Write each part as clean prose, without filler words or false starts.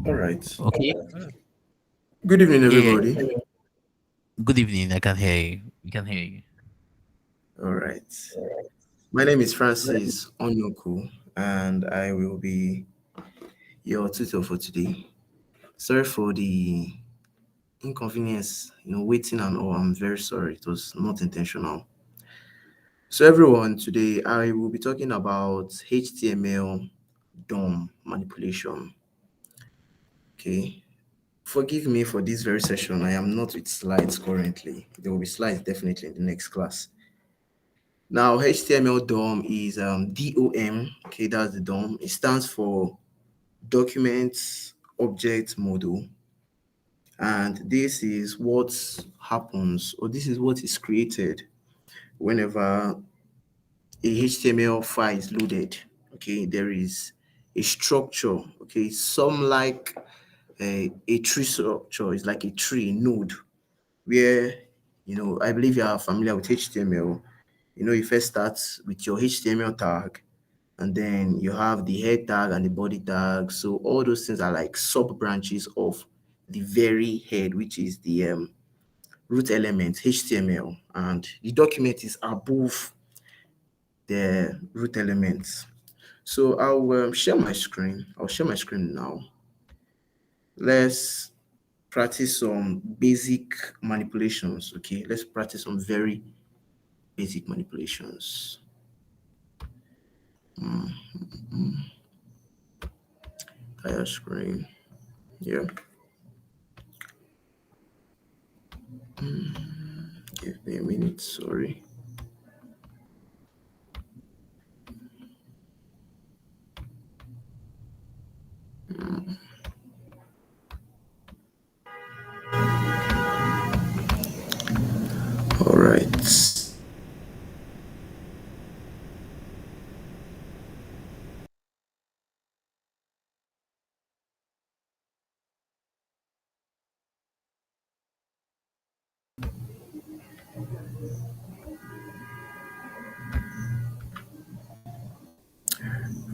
All right. Okay. Good evening, Yeah. everybody. Good evening. I can hear you. We can hear you. All right. My name is Francis Onukwu, and I will be your tutor for today. Sorry for the inconvenience, waiting and all. I'm very sorry. It was not intentional. So, everyone, today I will be talking about HTML DOM manipulation. Okay. Forgive me for this very session. I am not with slides currently. There will be slides definitely in the next class. Now, HTML DOM is DOM. Okay, that's the DOM. It stands for Documents Object Model. And this is what happens, or this is what is created whenever a HTML file is loaded. Okay, there is a structure. Okay, some like a tree structure is like a tree node where, I believe you are familiar with HTML. You first start with your HTML tag, and then you have the head tag and the body tag. So all those things are like sub branches of the very head, which is the root element HTML, and the document is above the root elements. So I'll share my screen. I'll share my screen now. Let's practice some basic manipulations. Okay, let's practice some very basic manipulations. Entire screen. Yeah. Give me a minute. Sorry. All right.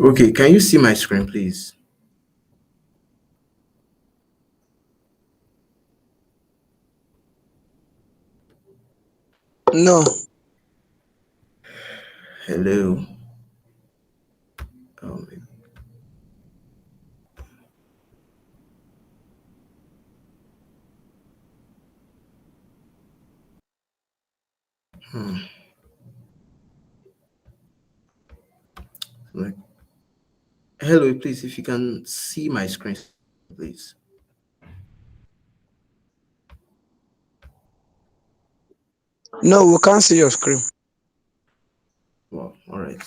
Okay, can you see my screen, please? No, Hello. Um, hmm, like, hello, please. If you can see my screen, please. no, we can't see your screen. Well, all right.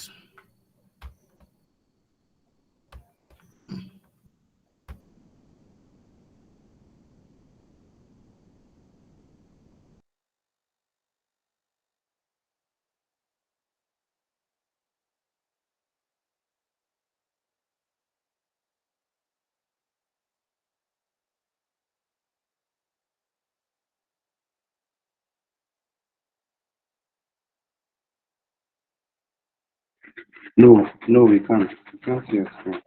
No, no, we can't. We can't see your screen.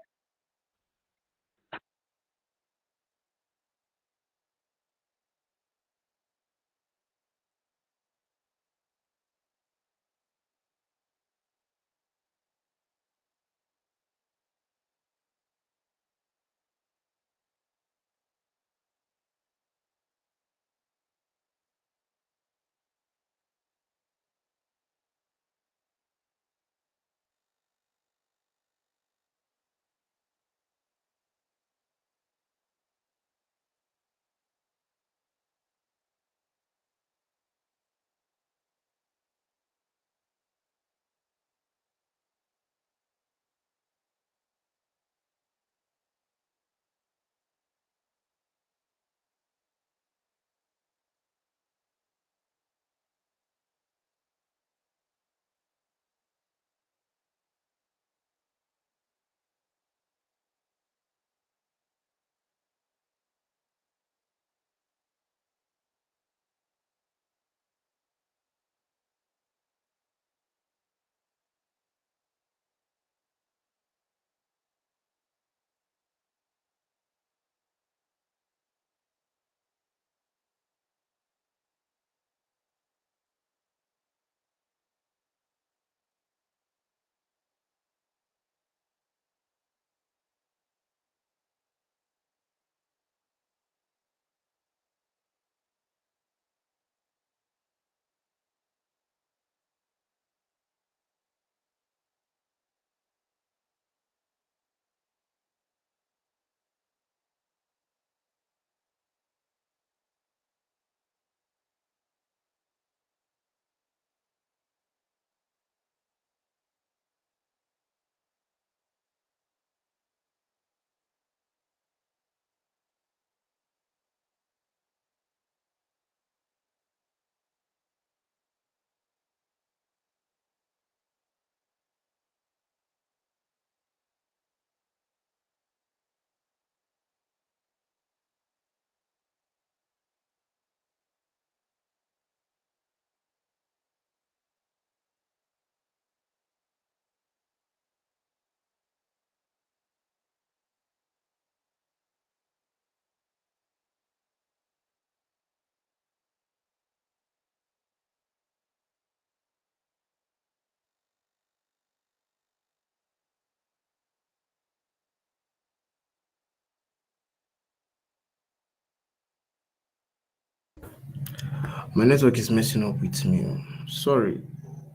My network is messing up with me. Sorry.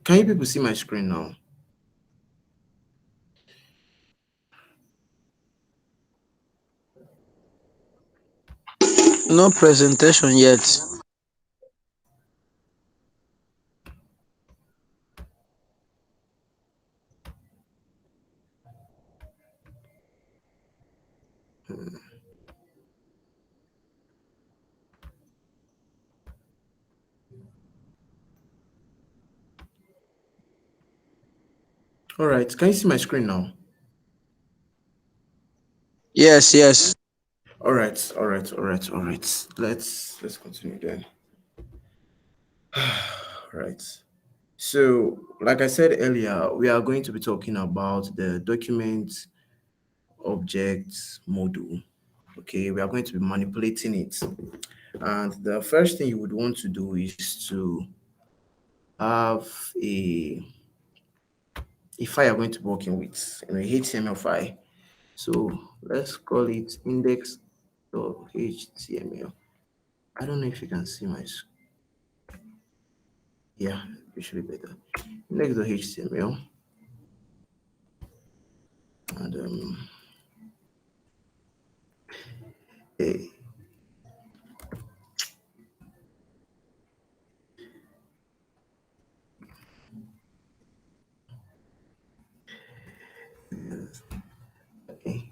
Can you people see my screen now? No presentation yet. All right. Can you see my screen now? Yes, yes. All right. All right. All right. All right. Let's continue then. Right. So, like I said earlier, we are going to be talking about the document object module. Okay, we are going to be manipulating it. And the first thing you would want to do is to have a file you're going to be working with, a HTML file. So let's call it index.html. I don't know if you can see my, yeah, it should be better. Index.html. And hey, okay.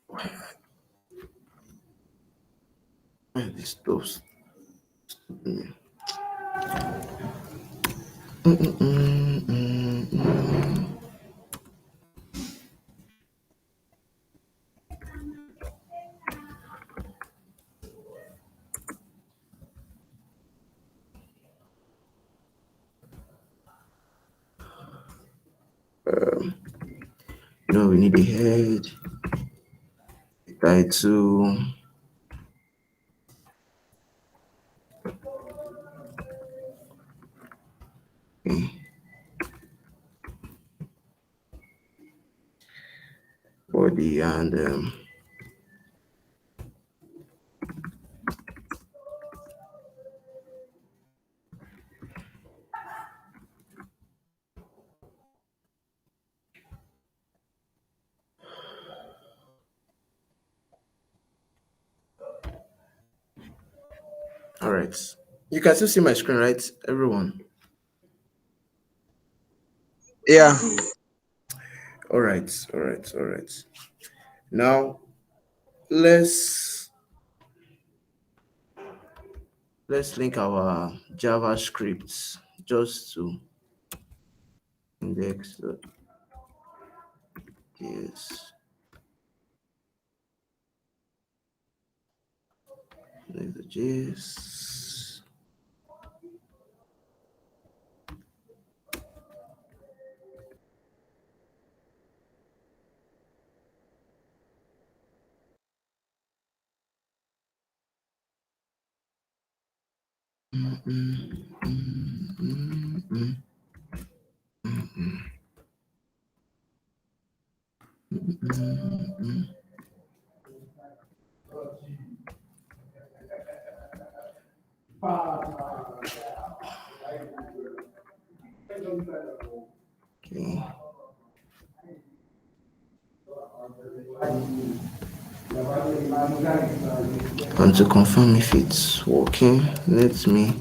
Why are these stuff? We need a head, a title, okay, body, and all right. You can still see my screen, right, everyone? Yeah. All right, all right, all right. Now let's let's link our JavaScript just to index.js. Index.js. Okay. And to confirm if it's working, let me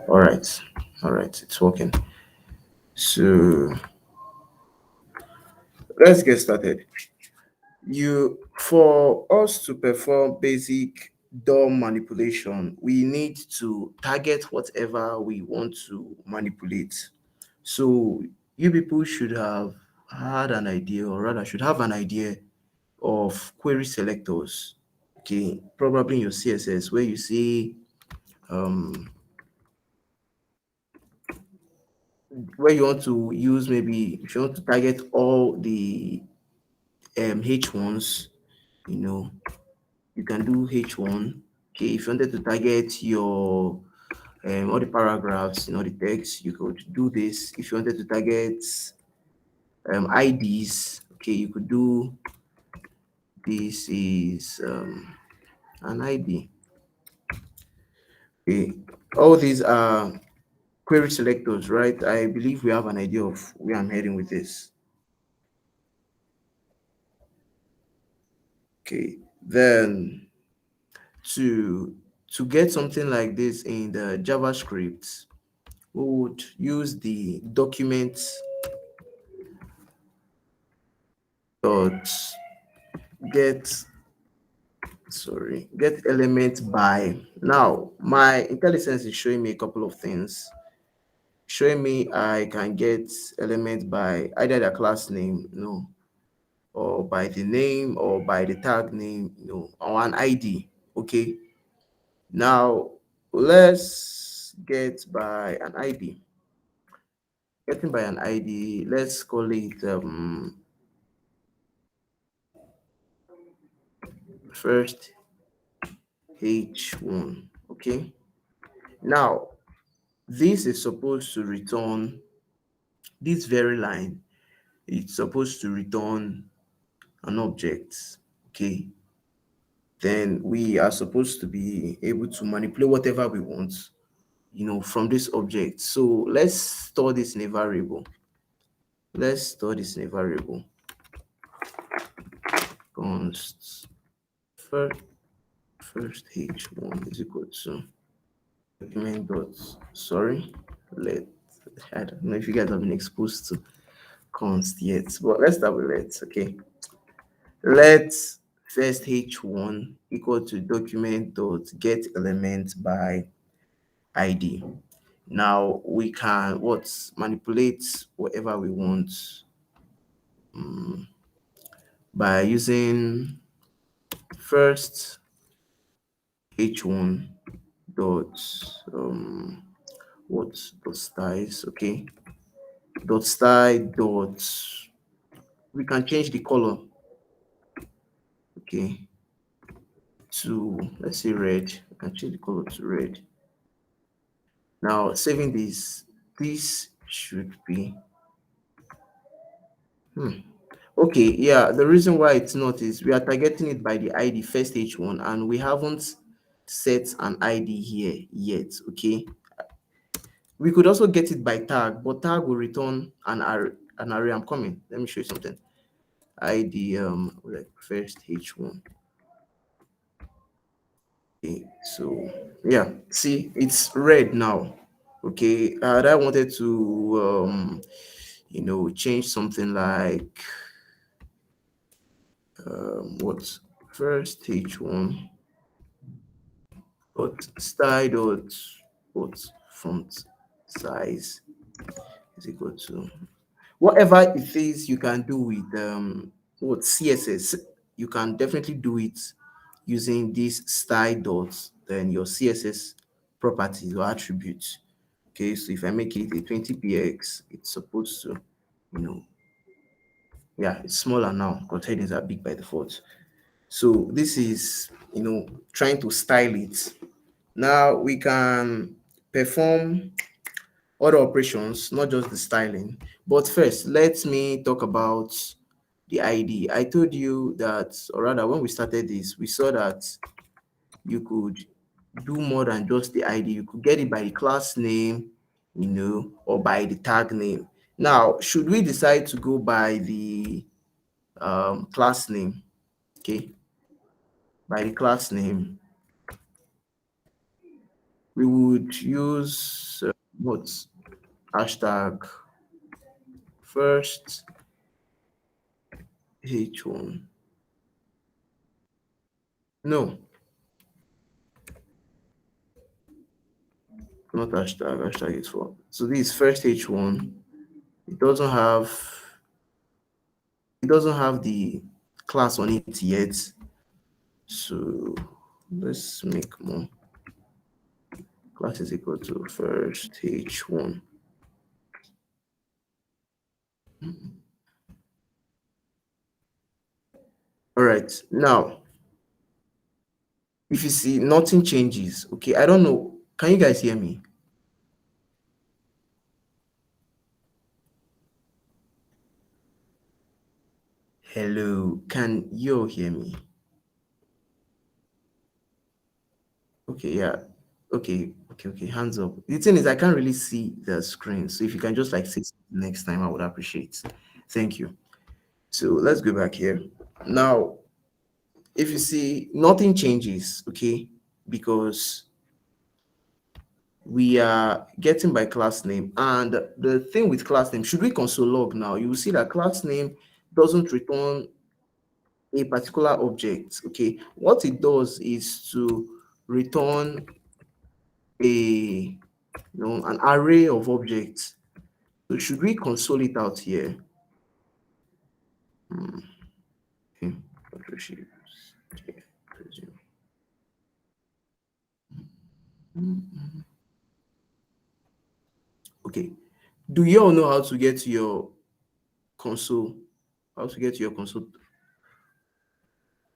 all right, all right, it's working. So let's get started. For us to perform basic DOM manipulation, we need to target whatever we want to manipulate. So you people should have had an idea, or rather should have an idea of query selectors. Okay, probably in your CSS where you see where you want to use, maybe if you want to target all the H1s, you know, you can do H1. Okay, if you wanted to target your all the paragraphs, the text. You could do this. If you wanted to target IDs, okay, you could do this is an ID. Okay, all these are query selectors, right? I believe we have an idea of where I'm heading with this. Okay, then to get something like this in the JavaScript, we would use the document dot get get element by. Now my IntelliSense is showing me a couple of things, showing me I can get element by either the class name, or by the name, or by the tag name, or an ID. Okay, now let's get by an ID. Getting by an ID, let's call it first H1. Okay, now this is supposed to return this very line. It's supposed to return an object. Okay, then we are supposed to be able to manipulate whatever we want, from this object. So let's store this in a variable. Const first h1 is equal to document dot let. I don't know if you guys have been exposed to const yet, but let's start with let. Okay, let first h1 equal to document dot get element by ID. Now we can manipulate whatever we want by using first h1 dot dot styles. Okay, dot style dot, we can change the color, okay, to, let's say, red. I can change the color to red. Now saving this should be okay. Yeah, the reason why it's not is we are targeting it by the ID first h1, and we haven't set an ID here yet. Okay, we could also get it by tag, but tag will return an array. I'm coming, let me show you something. ID like first h1. Okay, so yeah, see, it's red now. Okay, I wanted to change something like what first h1 dot style dot what font size is equal to whatever it is you can do with what CSS. You can definitely do it using this style dots, then your CSS properties or attributes. Okay, so if I make it a 20px, it's supposed to, yeah, it's smaller now because headings are big by default. So this is, trying to style it. Now we can perform other operations, not just the styling. But first, let me talk about the ID. I told you that, or rather, when we started this, we saw that you could do more than just the ID. You could get it by the class name, or by the tag name. Now, should we decide to go by the class name, okay, by the class name, we would use what hashtag first h1. No, not hashtag. Hashtag is for. So this first h1. It doesn't have the class on it yet. So let's make more. Class is equal to first h1. All right, now if you see nothing changes, okay, I don't know, can you guys hear me? Hello, can you hear me? Okay, yeah. Okay. Hands up. The thing is, I can't really see the screen. So if you can just like say something next time, I would appreciate. Thank you. So let's go back here. Now, if you see, nothing changes, okay? Because we are getting by class name. And the thing with class name, should we console log now? You will see that class name doesn't return a particular object, okay? What it does is to return an array of objects. So should we console it out here? Okay. Control Shift J, resume. Okay. Do you all know how to get to your console? How to get to your console?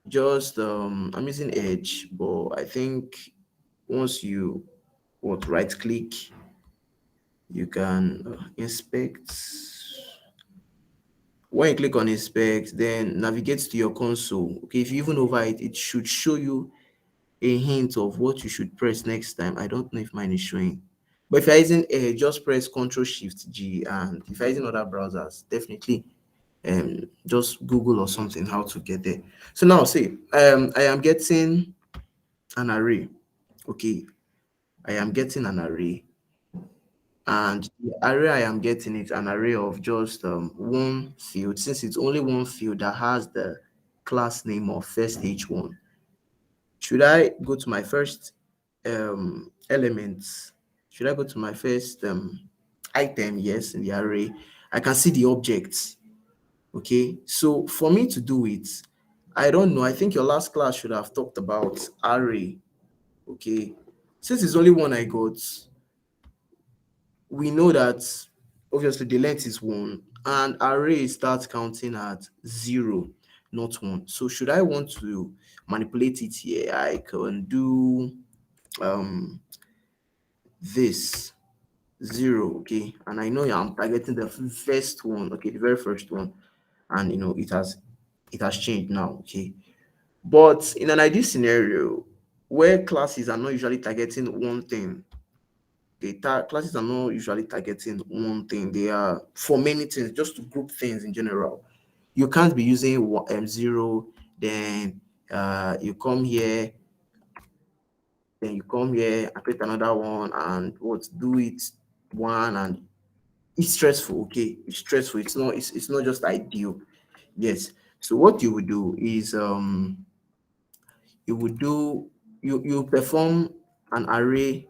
Just I'm using Edge, but I think once you right click, you can inspect. When you click on inspect, then navigate to your console. Okay, if you even over it, it should show you a hint of what you should press next time. I don't know if mine is showing. But if you're using just press Ctrl Shift G, and if you're using other browsers, definitely just Google or something how to get there. So now see, I am getting an array. Okay, I am getting an array, and the array I am getting is an array of just one field. Since it's only one field that has the class name of first h1, should I go to my first elements? Should I go to my first item? Yes, in the array. I can see the objects. Okay, so for me to do it, I don't know. I think your last class should have talked about array. Okay, since it's only one I got, we know that obviously the length is one, and array starts counting at 0, not 1. So should I want to manipulate it here, I can do um this 0. Okay, and I know I'm targeting the first one. Okay, the very first one, and it has changed now. Okay, but in an ideal scenario where classes are not usually targeting one thing, classes are not usually targeting one thing. They are for many things, just to group things in general. You can't be using 0, then you come here, and create another one, and do it one, and it's stressful. Okay, it's stressful. It's not just ideal. Yes. So what you would do is you would do you perform an array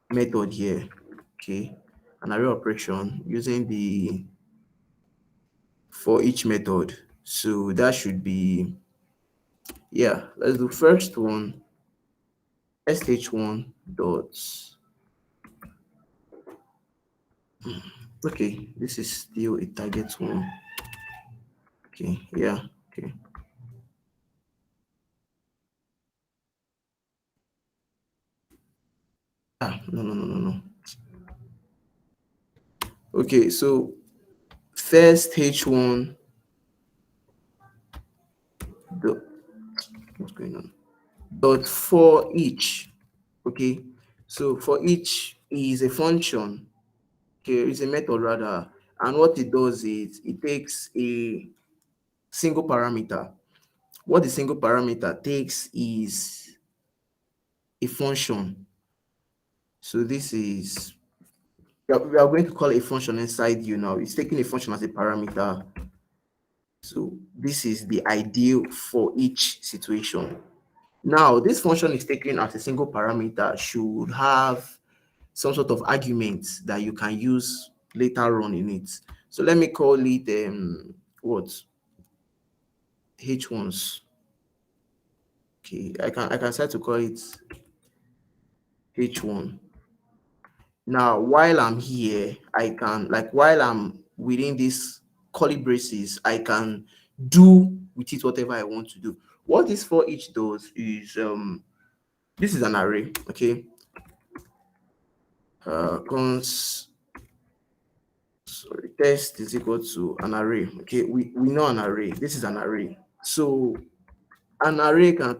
method here. Okay, an array operation using the for each method. So that should be, yeah, let's do first one, sh1 dot. Okay, this is still a target one. Okay, yeah, okay. No. Okay, so first h1 dot, what's going on? Dot for each. Okay, so for each is a function. Okay, it's a method rather, and what it does is it takes a single parameter. What the single parameter takes is a function. So this is, we are going to call a function inside you now. It's taking a function as a parameter. So this is the ideal for each situation. Now, this function is taken as a single parameter should have some sort of argument that you can use later on in it. So let me call it what h1s. Okay, I can start to call it h1. Now, while I'm here, I can, like, while I'm within this curly braces, I can do with it whatever I want to do. What this for each does is this is an array. Okay, sorry, test is equal to an array. Okay, we know an array. This is an array. So an array can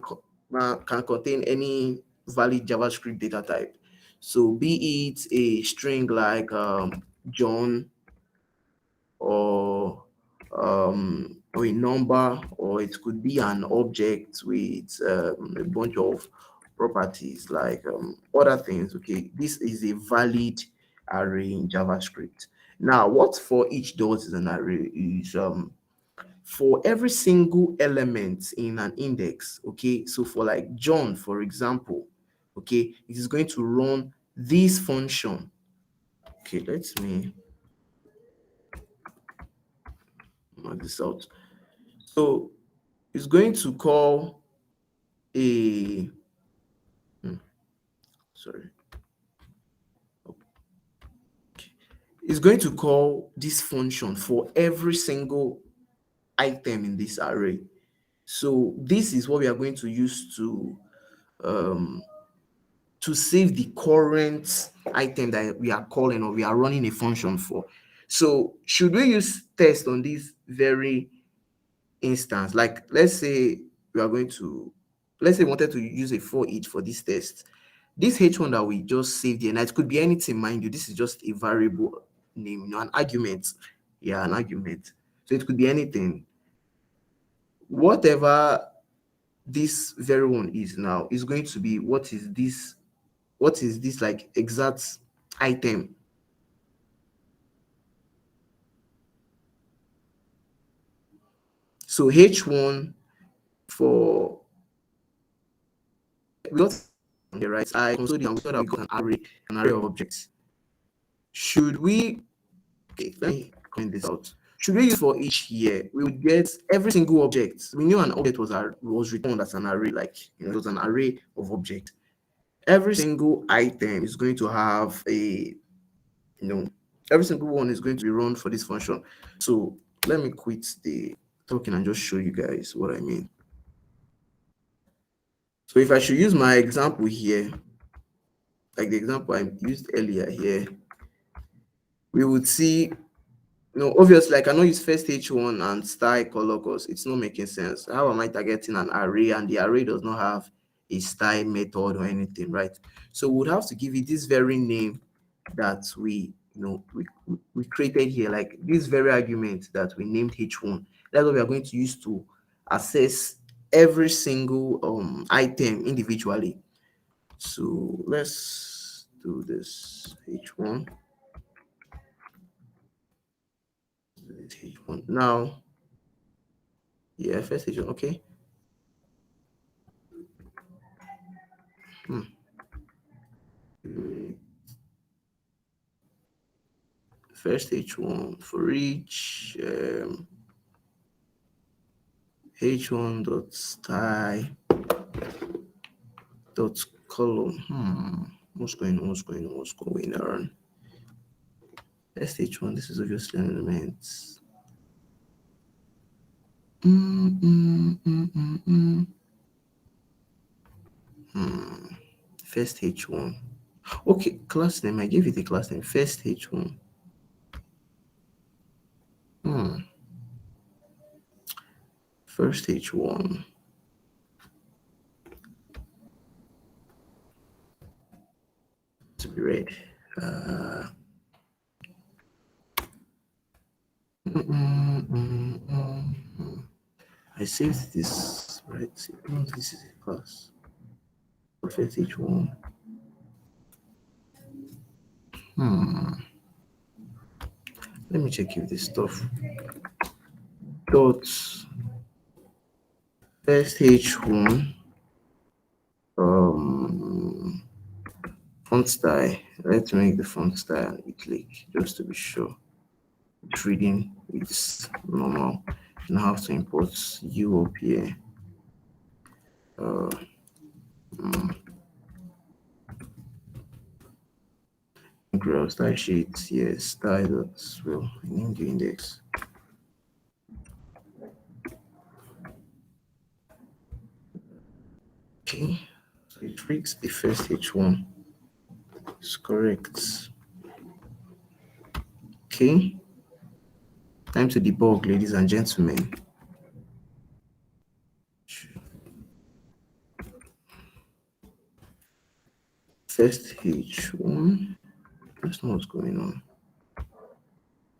contain any valid JavaScript data type. So be it a string like John, or a number, or it could be an object with a bunch of properties like other things. Okay, this is a valid array in JavaScript. Now, what for each does is an array is for every single element in an index. Okay, so for like John, for example, okay, it is going to run this function. Okay, let me mark this out. So it's going to call a sorry. It's going to call this function for every single item in this array. So this is what we are going to use to save the current item that we are calling or we are running a function for. So should we use test on this very instance? Like let's say we are going to, let's say we wanted to use a for each for this test. This h1 that we just saved here, and it could be anything, mind you, this is just a variable name, an argument. Yeah, an argument. So it could be anything. Whatever this very one is now is going to be what is this like exact item. So h1 for we got here, right? I consoled it and we thought that we got an array of objects. Should we, okay, let me point this out. Should we use for each here? We would get every single object. We knew an object was returned as an array, like it was an array of objects. Every single item is going to have every single one is going to be run for this function. So let me quit the talking and just show you guys what I mean. So if I should use my example here, like the example I used earlier here, we would see, obviously I cannot use first h1 and style color because it's not making sense. How am I targeting an array and the array does not have a style method or anything, right? So we would have to give it this very name that we created here, like this very argument that we named h1. That's what we are going to use to access every single item individually. So let's do this h1. H1 now. Yeah, first h1. Okay. First h1 for each h1 dot style dot column. What's going on? First h1. This is obviously an element. First h1. Okay, class name. I gave it a class name. First h1. First h1. To be read. I saved this, right? No, this is a class. First h1. Let me check if this stuff dot first h1 font style. Let's make the font style and click just to be sure it's reading it's normal. You now have to import u up here. Graph style sheet, yes, style dot well, I named the index. Okay, so it reads the first h1. It's correct. Okay, Time to debug, ladies and gentlemen. First H1. That's not what's going on.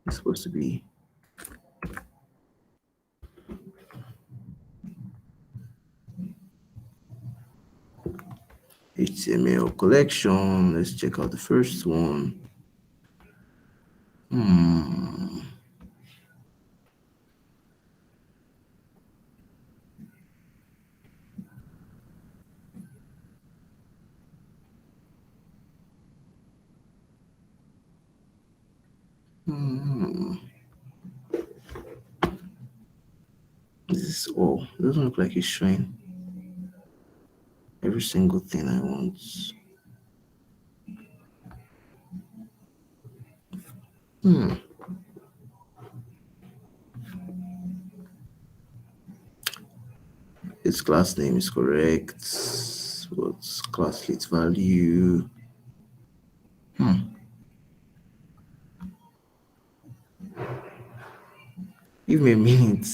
It's supposed to be HTML collection. Let's check out the first one. Hmm. This is all. It doesn't look like it's showing every single thing I want. Its class name is correct. What's classlet value? Give me a minute.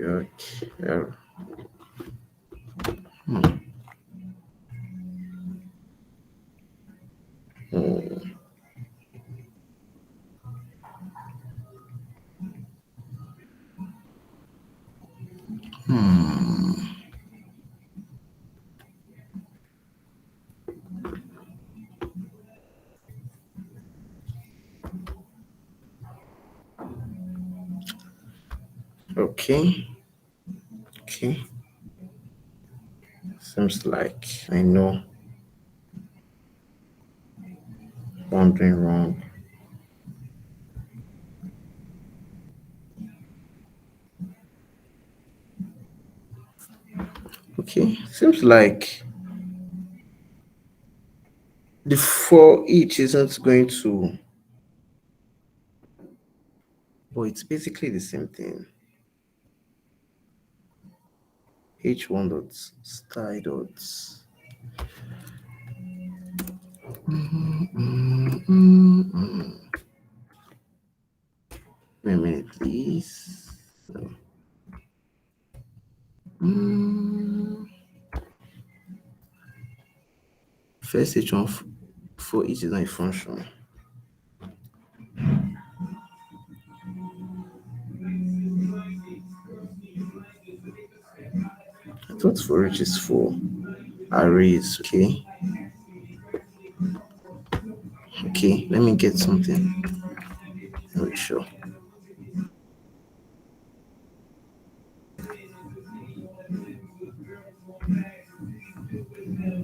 Okay. Okay. Okay. Seems like I know what I'm doing wrong. Okay. Seems like the for each isn't going to, but it's basically the same thing. H1 dot style dots. Wait a minute, please. First H1 for each is not a function. I thought for each is for arrays. Okay. Okay, let me get something. Not sure.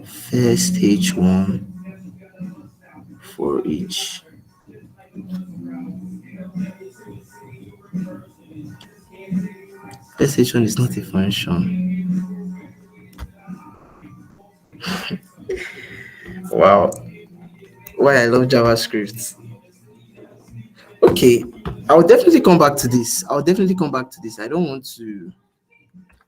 First H1 for each. First H1 is not a function. Wow. Why I love JavaScript. Okay, I'll definitely come back to this. I don't want to.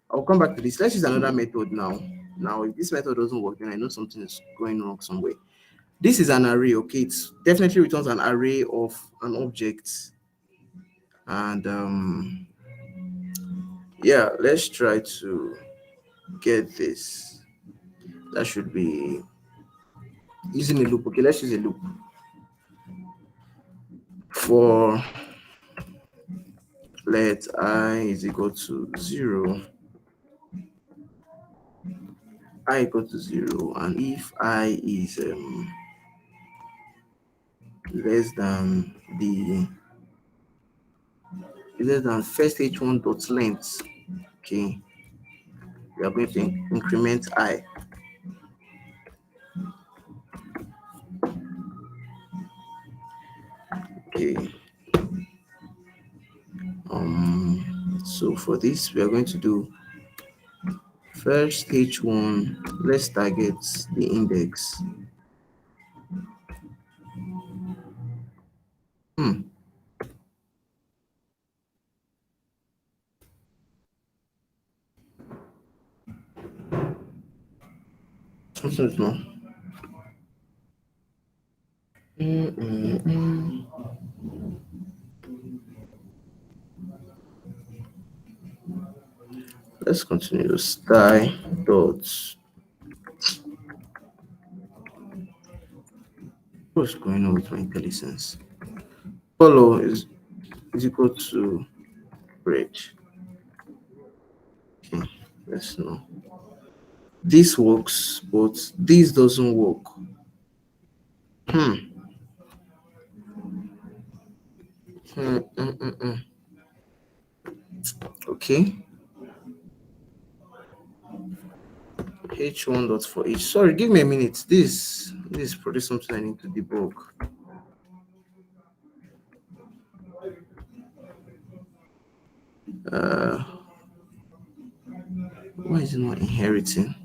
I'll come back to this. Let's use another method now. Now, if this method doesn't work, then I know something is going wrong somewhere. This is an array, okay? It's definitely returns an array of an object. And yeah, let's try to get this. That should be using a loop. Okay, let's use a loop. For let I is equal to 0, I equal to 0, and if I is less than first h1 dot length, okay, we are going to increment I. Okay. So for this, we are going to do first h1. Let's target the index. Something is not. Let's continue. Style dot. What's going on with my intelligence? Color is equal to red. Okay, let's know. This works, but this doesn't work. Hmm. Hmm. Okay. H1 dot for each. Sorry, give me a minute. This is probably something I need to debug. Uh, why is it not inheriting?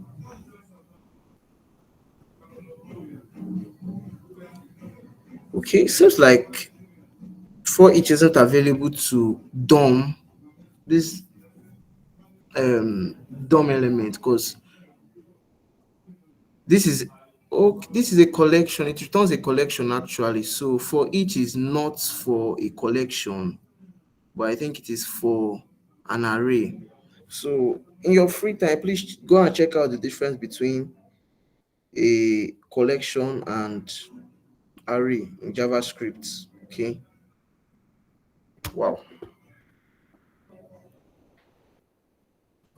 Okay, seems like for each isn't available to DOM this DOM element because this is this is a collection. It returns a collection actually. So for each is not for a collection, but I think it is for an array. So in your free time, please go and check out the difference between a collection and array in JavaScript. Okay. Wow.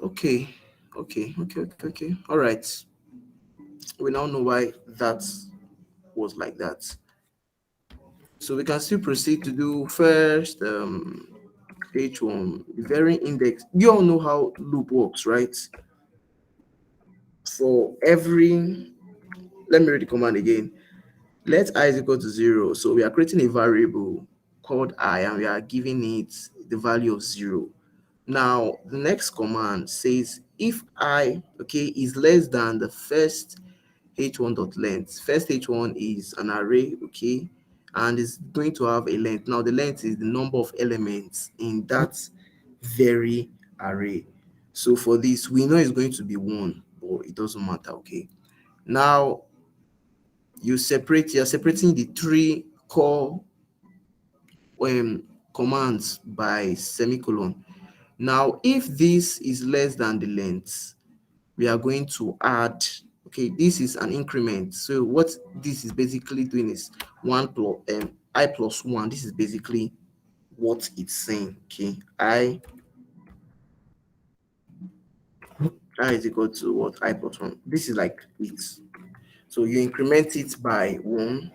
Okay. Okay. All right. We now know why that was like that. So we can still proceed to do first H1, the variant index. You all know how loop works, right? For every, let me read the command again. Let I is equal to 0. So we are creating a variable called I and we are giving it the value of 0. Now, the next command says if I, okay, is less than the first h1 dot length. First h1 is an array, okay, and it's going to have a length. Now, the length is the number of elements in that very array. So for this, we know it's going to be 1, but it doesn't matter, okay. Now, you're separating the three core commands by semicolon. Now, if this is less than the length, we are going to add, okay, this is an increment. So what this is basically doing is 1 plus I plus 1. This is basically what it's saying, okay. I is equal to what? I plus 1. This is like it. So you increment it by 1,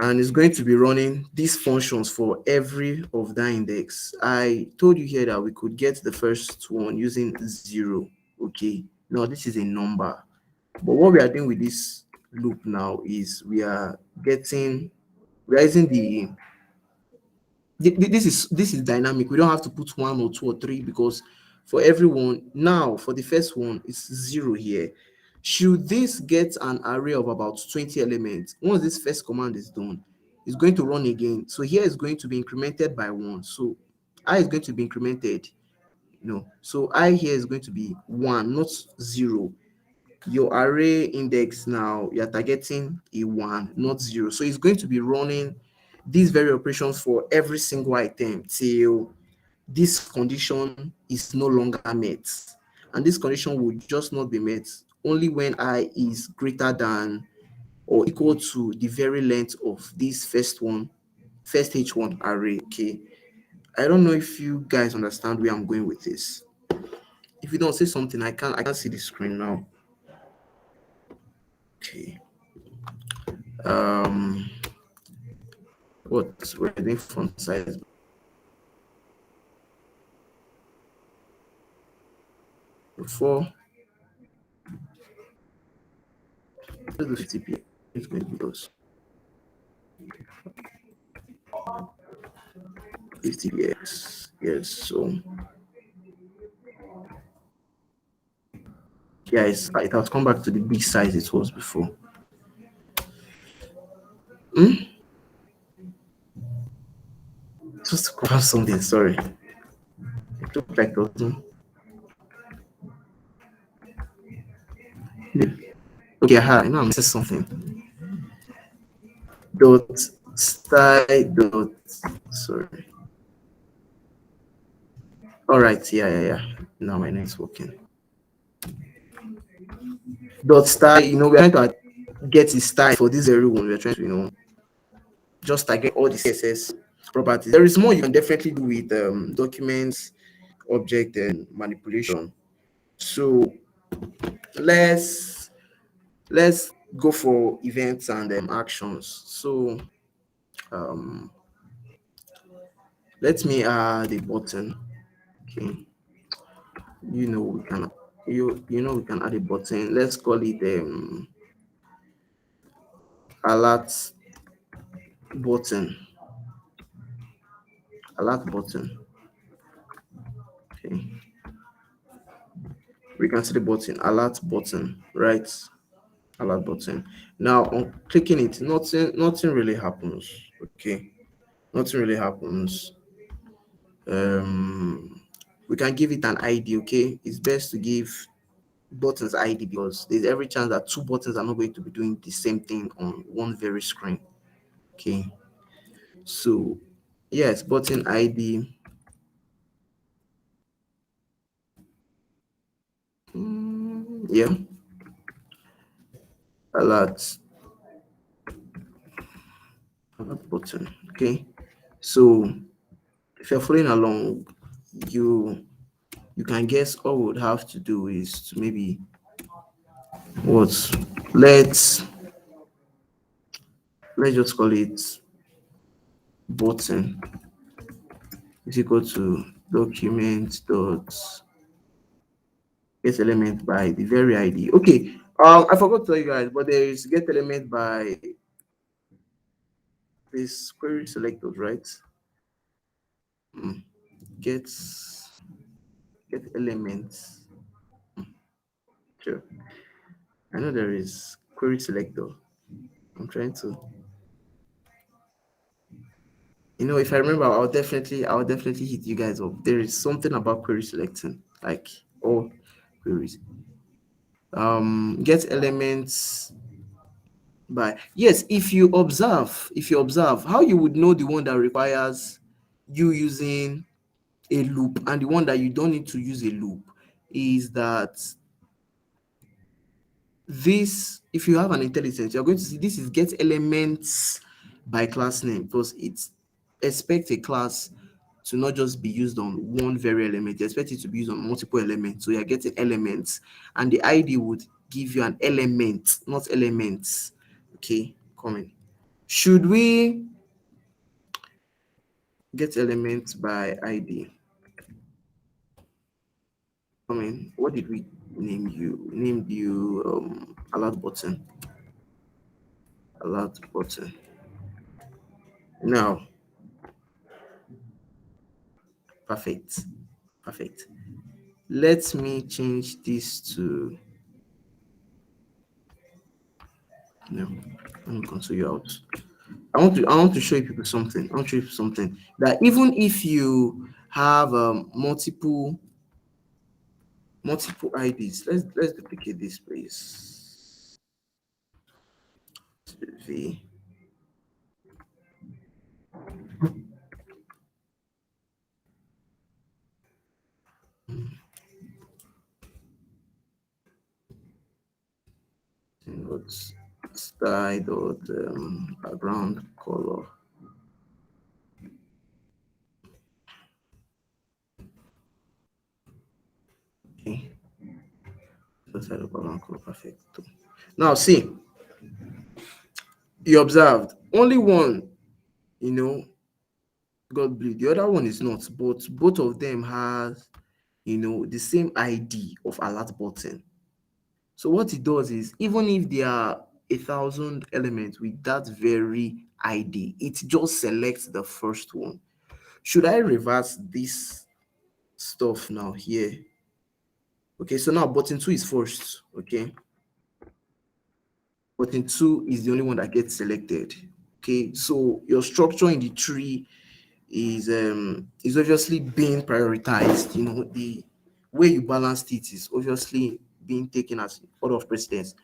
and it's going to be running these functions for every of that index. I told you here that we could get the first one using 0, okay. Now this is a number, but what we are doing with this loop now is we are using this is dynamic. We don't have to put 1 or 2 or 3 because for everyone now, for the first one, it's 0 here. Should this get an array of about 20 elements, once this first command is done, it's going to run again. So here is going to be incremented by 1. So I is going to be incremented, so I here is going to be 1, not 0. Your array index now, you're targeting a 1, not 0. So it's going to be running these very operations for every single item till this condition is no longer met. And this condition will just not be met only when I is greater than or equal to the very length of this first H1 array. Okay. I don't know if you guys understand where I'm going with this. If you don't say something, I can't see the screen now. Okay. What we're doing font size before. Let's do 50 px. It's going to be those 50 px. Yes. So yeah, it has come back to the big size it was before. Just to grab something. Sorry. It looked like those. Okay, I know I missed something. Dot style dot. Sorry. All right, yeah. Now my net's working. Dot style, we're trying to get a style for this very one. We're trying to, just target all the CSS properties. There is more you can definitely do with documents, object, and manipulation. So let's go for events and actions. So um, let me add a button. Okay, we can we can add a button. Let's call it alert button. Alert button. Okay, we can see the button alert button, right? Alert button. Now on clicking it, nothing really happens. Okay, nothing really happens. We can give it an ID. Okay, it's best to give buttons ID because there's every chance that two buttons are not going to be doing the same thing on one very screen. Okay, so yes, button ID. Yeah, alert button. Okay, so if you're following along, you can guess all we would have to do is to maybe what let's just call it button is equal to document dot get element by the very ID. Okay, I forgot to tell you guys, but there is get element by this query selectors, right? Get elements. Sure. I know there is query selector. I'm trying to, if I remember, I'll definitely hit you guys up. There is something about query selecting, like all queries. Get elements by, yes, if you observe how you would know the one that requires you using a loop and the one that you don't need to use a loop is that this, if you have an intelligence, you're going to see this is get elements by class name because it expects a class to not just be used on one very element, you expect it to be used on multiple elements. So you're getting elements, and the ID would give you an element, not elements. Okay, coming. Should we get elements by ID? Coming. What did we name you? We named you alert button. Alert button. Now, perfect. Let me change this to no. Let me cancel you out. I want to show you people something. I want to show you something that even if you have multiple IDs, let's duplicate this, please. V. What's style dot background color. Okay. Style dot background color, perfect. Now see, you observed only one, God bless. The other one is not, but both of them has, the same ID of alert button. So what it does is, even if there are 1,000 elements with that very ID, it just selects the first one. Should I reverse this stuff now here? Okay, so now button 2 is first. Okay, button 2 is the only one that gets selected. Okay, so your structure in the tree is obviously being prioritized. The way you balanced it is obviously being taken as order of precedence.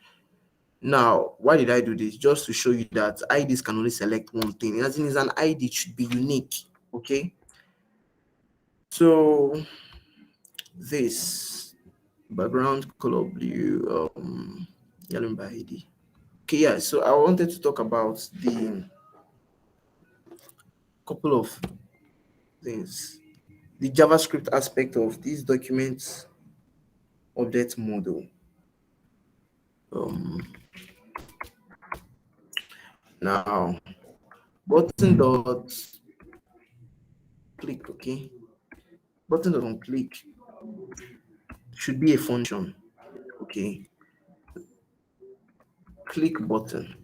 Now, why did I do this? Just to show you that IDs can only select one thing. As in, is an ID, it should be unique. Okay, so this background color blue, yellow by ID. Okay, yeah. So I wanted to talk about the couple of things, the JavaScript aspect of this document object model. Um, Now, button dot click, okay? Button dot on click should be a function, okay? Click button,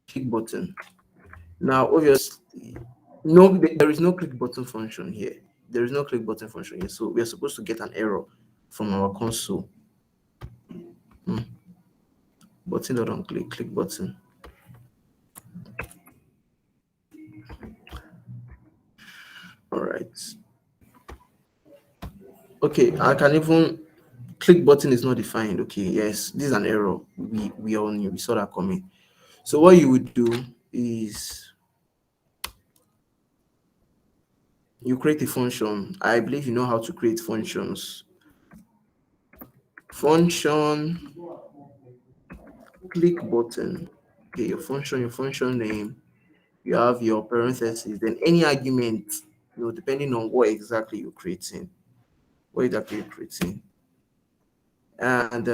click button. Now, obviously, no, there is no click button function here. There is no click button function here. So we are supposed to get an error from our console. Button dot on click, click button. All right. Okay, I can even click button is not defined. Okay, yes, this is an error. We all knew, we saw that coming. So what you would do is you create a function. I believe you know how to create functions. Function click button. Okay, your function name. You have your parentheses. Then any argument, depending on what exactly you're creating, and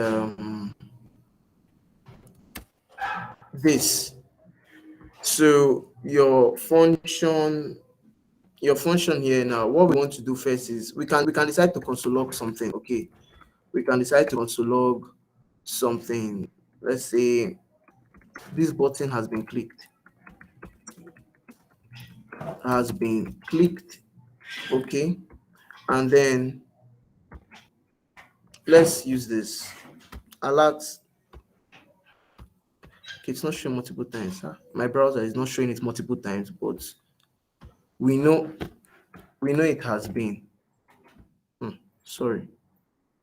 this. So your function here now, what we want to do first is we can decide to console log something. Okay, we can decide to console log something. Let's say this button has been clicked, okay, and then let's use this alert. Okay, it's not showing multiple times. My browser is not showing it multiple times, but we know it has been. Sorry,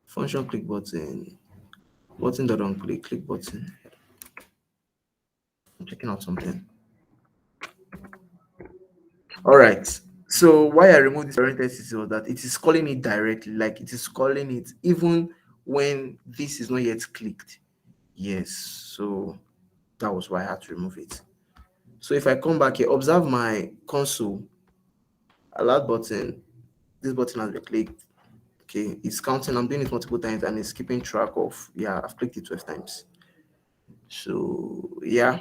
function click button dot on click button. I'm checking out something. All right. So why I removed this parenthesis was that it is calling it directly, like it is calling it even when this is not yet clicked. Yes. So that was why I had to remove it. So if I come back here, observe my console, alert button. This button has been clicked. Okay, it's counting. I'm doing it multiple times and it's keeping track of. Yeah, I've clicked it 12 times. So yeah,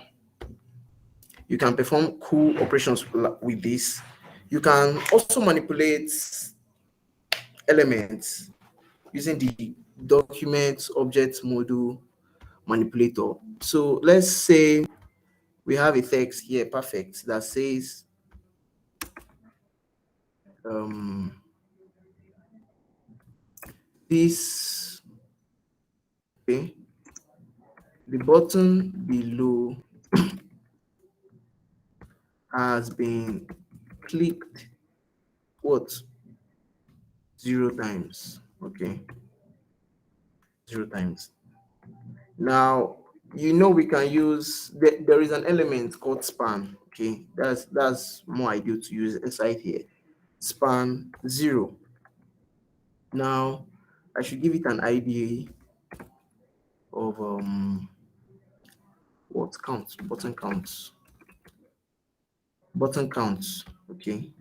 you can perform cool operations with this. You can also manipulate elements using the document object model manipulator. So let's say we have a text here, perfect, that says this, okay, the button below has been clicked what 0 times, okay, 0 times. Now we can use there is an element called span. Okay, that's more ideal to use inside here. Span 0. Now I should give it an ID of what counts, button counts, okay,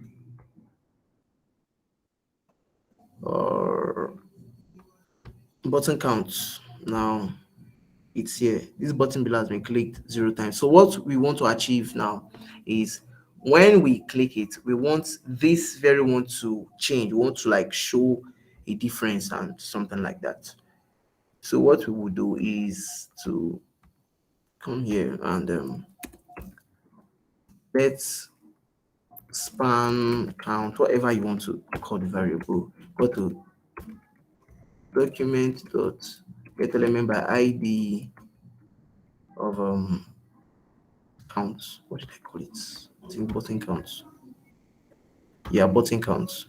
or button counts. Now it's here. This button below has been clicked 0 times. So what we want to achieve now is when we click it, we want this very one to change. We want to like show a difference and something like that. So what we will do is to come here and let's span count, whatever you want to call the variable. Go to document dot get element by ID of counts. What did I call it? I think button counts. Yeah, button counts.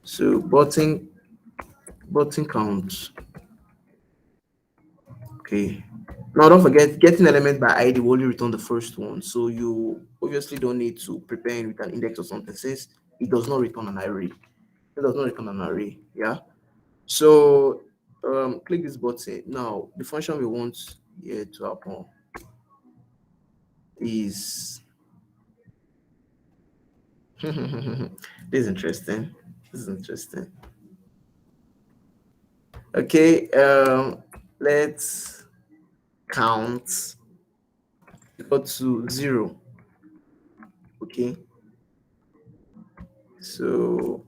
So button counts. Okay. Now don't forget, getting element by ID will only return the first one. So you obviously don't need to prepare it with an index or something since it does not return an array. It does not return an array. Yeah. So click this button. Now the function we want here to happen is this is interesting. This is interesting. Okay, let's count equal to 0. Okay, so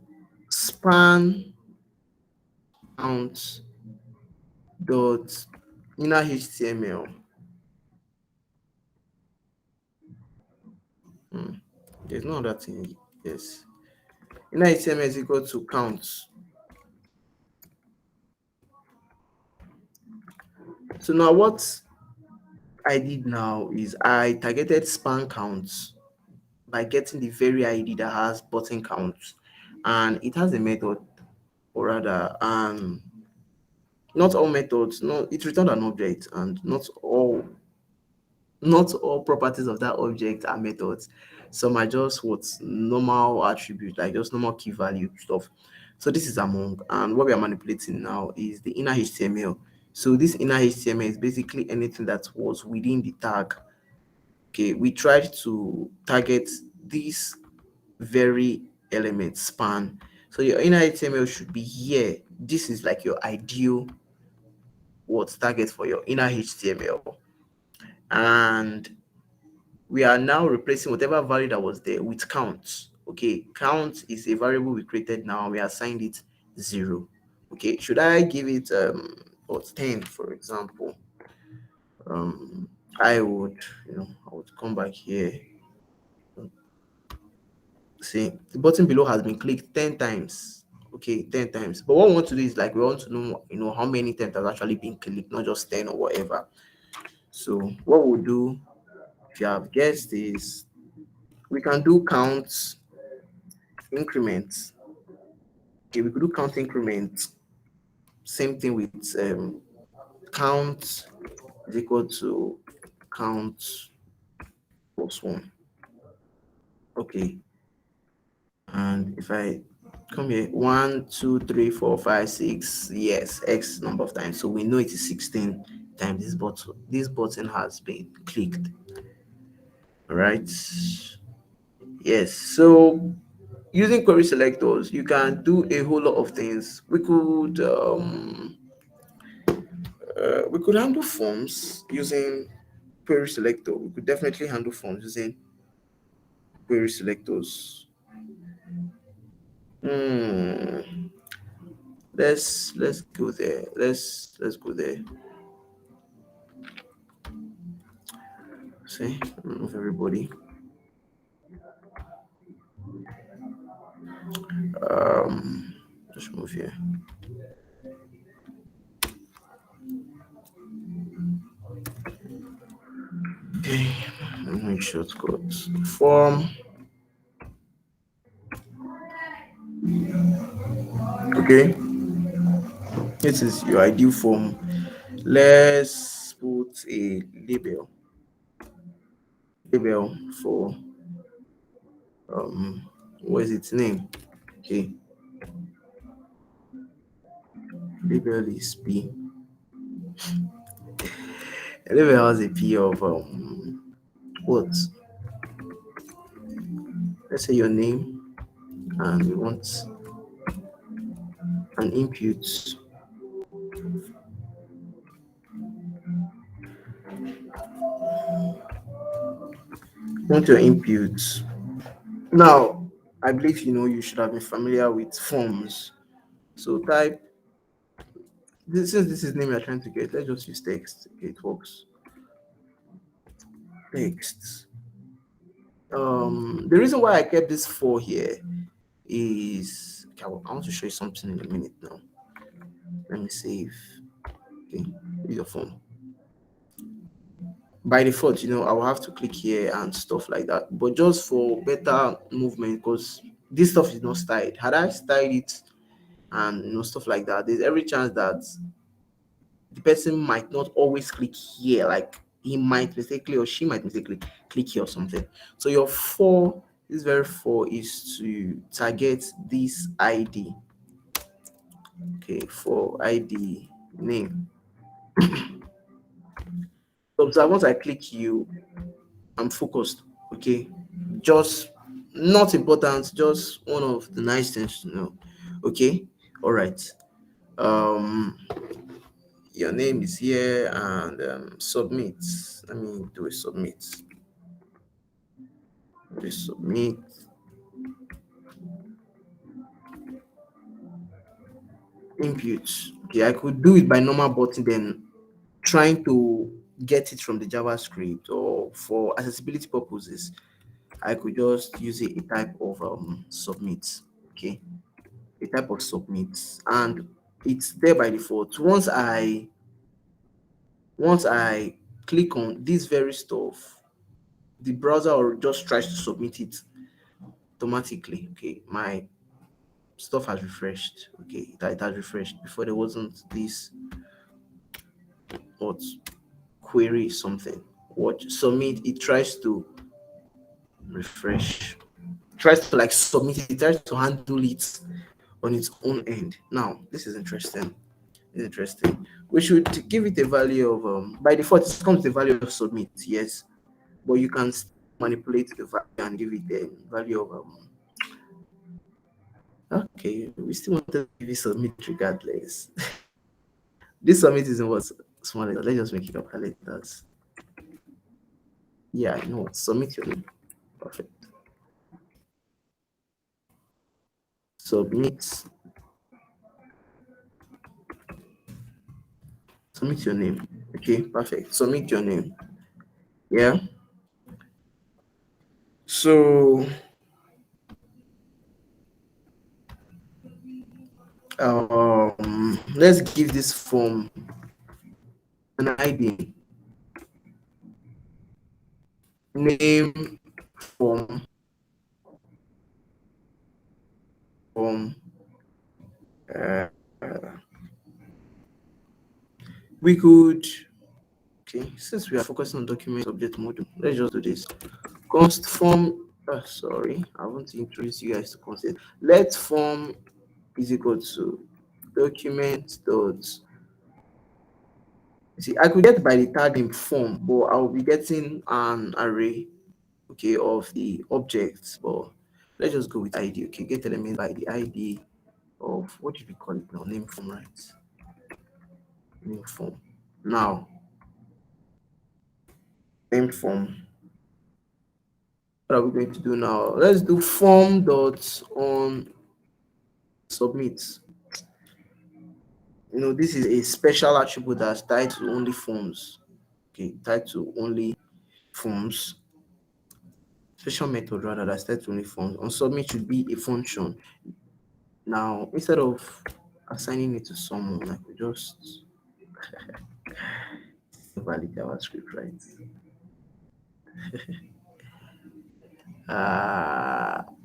span count dot inner HTML. There's no other thing. Yes, inner HTML is equal to count. So now what I did now is I targeted span counts by getting the very ID that has button counts, and it has a method, or rather, not all methods, no, it returned an object, and not all properties of that object are methods. Some are just what's normal attribute, like just normal key value stuff. So this is among, and what we are manipulating now is the inner HTML. So this inner HTML is basically anything that was within the tag. Okay, we tried to target this very element span. So your inner HTML should be here. This is like your ideal what target for your inner HTML. And we are now replacing whatever value that was there with count. Okay, count is a variable we created now. We assigned it 0. Okay, should I give it what 10 for example? I would, I would come back here. See, the button below has been clicked 10 times. Okay, 10 times. But what we want to do is like we want to know, how many times has actually been clicked, not just 10 or whatever. So what we'll do, if you have guessed, is we can do count increments. Okay, we could do count increments. Same thing with count is equal to count plus 1. Okay, and if I come here, 1 2 3 4 5 6, yes, x number of times, so we know it is 16 times this button has been clicked. All right, yes. So using query selectors, you can do a whole lot of things. We could handle forms using query selector. We could definitely handle forms using query selectors. Hmm. Let's go there. Let's go there. See, remove everybody. Just move here. Okay, make shortcuts. Form. Okay, this is your ideal form. Let's put a label for what is its name? Okay, label is P. A label has a P of what? Let's say your name, and we want an input. Want your input. Now, I believe you should have been familiar with forms. So type this, since this is name you're trying to get, let's just use text. Okay, it works. Text. The reason why I kept this 4 here is okay, I want to show you something in a minute now. Let me save. Okay, use your phone. By default, I will have to click here and stuff like that. But just for better movement, because this stuff is not styled. Had I styled it and stuff like that, there's every chance that the person might not always click here. Like he might mistakenly or she might mistakenly click here or something. So your 4 This very four is to target this ID. Okay, for ID name. So once I click you, I'm focused. Okay, just not important, just one of the nice things to know. Okay, all right. Um, your name is here and submit. Let me do a submit. Please submit. Input. Okay, I could do it by normal button, then trying to get it from the JavaScript, or for accessibility purposes, I could just use a type of submit. Okay, a type of submit, and it's there by default. Once I click on this very stuff, the browser will just tries to submit it automatically. Okay, my stuff has refreshed. Okay, it has refreshed. Before there wasn't this what query something. What submit, it tries to refresh, tries to like submit it, tries to handle it on its own end. Now this is interesting. It's interesting. We should give it a value of by default it comes with a value of submit, yes, but you can manipulate the value and give it a value of okay, we still want to give it submit regardless. This submit is in what small letters. Let's just make it capital letters. Yeah, I know. Submit your name. Perfect. Submit. Submit your name. Okay, perfect. Submit your name. Yeah. So let's give this form an ID. Name form uh, we could, okay, since we are focusing on document object module, let's just do this. Const form, sorry, I want to introduce you guys to concept. Let form is equal to document dot. See, I could get by the tag in form, but I'll be getting an array, okay, of the objects. But let's just go with ID. Okay, get element by the ID of what did we call it now? Name form, right? Name form. Now, name form. What are we going to do now? Let's do form dot on submit. You know, this is a special attribute that's tied to only forms. Okay, tied to only forms. Special method rather that's tied to only forms. On submit should be a function. Now, instead of assigning it to someone, I could just valid JavaScript, right?